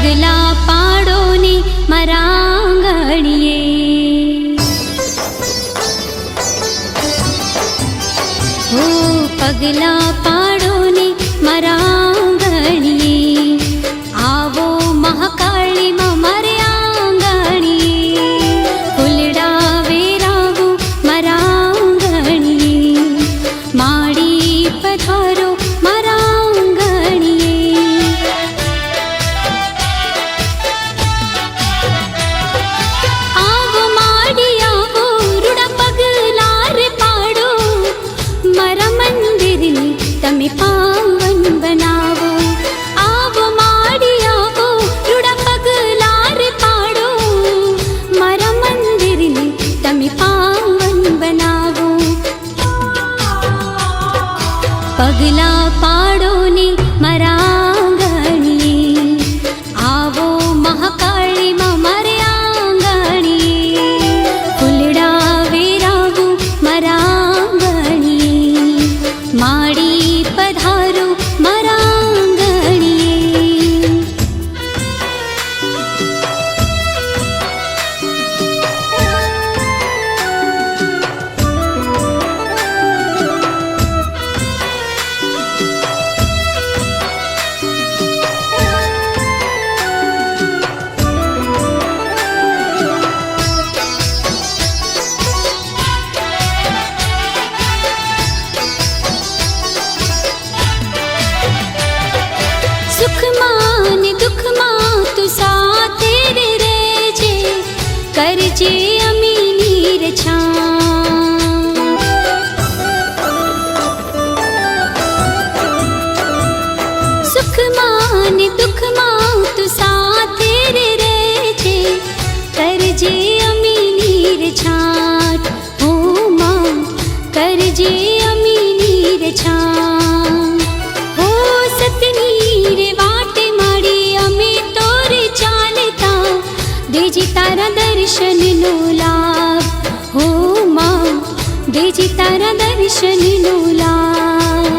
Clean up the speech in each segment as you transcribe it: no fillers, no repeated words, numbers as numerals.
પગલા પાડો ને મારા આંગણીએ, ઓ પગલા પાડો ને મારા આંગણીએ, આવો મહાકાળીમાં મારે આંગણીએ, ફૂલડા વેરાવો મારા આંગણીએ, માડી પધારો મારા આંગણીએ, આવો માડી આવો રૂડા પગલા રે પાડો, મારા મંદિરને તમે પાવન બનાવો, આવો માડી આવો રૂડા પગલા રે પાડો, મારા મંદિરને તમે પાવન બનાવો, પગલા પાડો ને મારા આંગણીએ, આવો મહાકાળીમાં મારે આંગણીએ, ફૂલડા વેરાવો મારા આંગણીએ, માડી પધારો મારા આંગણીએ, સુખમાં ને દુઃખમાં તું સાથે રે રહેજે, કરજે અમીની રછા, સુખમાં ને દુઃખમાં તું સાથે રે રહેજે, કરજે અમીની રછા, હો માં કરજે અમીની રછા, હો સતની રે વાટે માડી અમે તો રે ચાલતા, દેજી તારા દર્શનનો લાભ, હો માં દેજી તારા દર્શનનો લાભ,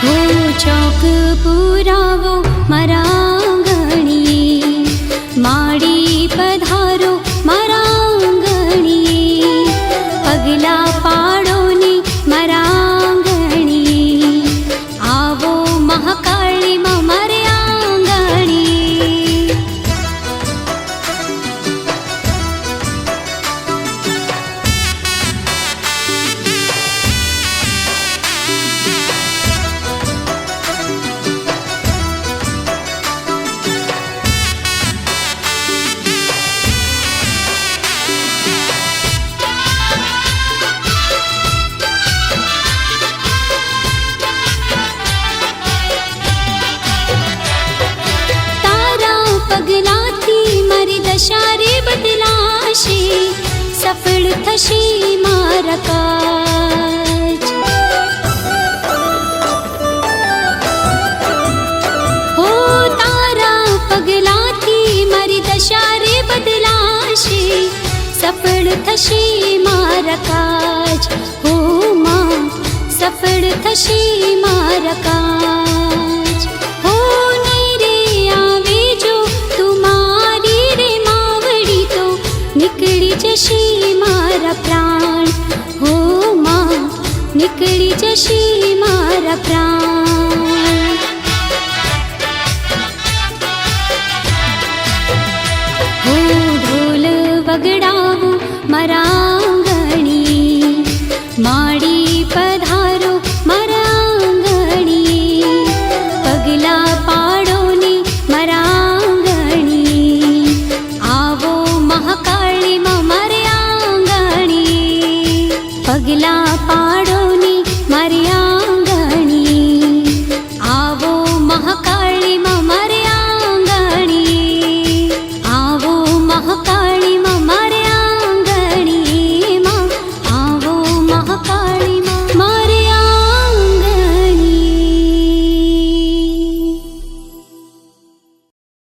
હો ચોક પુરાવો મારા આંગણીએ, માડી પધારો મારા આંગણીએ, પગલા પાડો ને મારા આંગણીએ, આવો મહાકાળીમાં મારે આંગણીએ, તારા પગલાથી મારી દશા રે બદલાશે, સફળ થશે મારા કાજ, હો તારા પગલાથી મારી દશા રે બદલાશે, સફળ થશે મારા કાજ, હો માં સફળ થશે મારા કાજ, હો નહીં રે આવે જો તું મારી રે માવડી, તો નીકળી જશે મારા પ્રાણ, હો માં નીકળી જશે મારા પ્રાણ, હો ઢોલ વગડાવો મારા આંગણીએ, માડી પધારો મારા આંગણીએ, પગલા પાડો ને મારા આંગણીએ, આવો મહાકાળીમાં મારે આંગણીએ, પગલા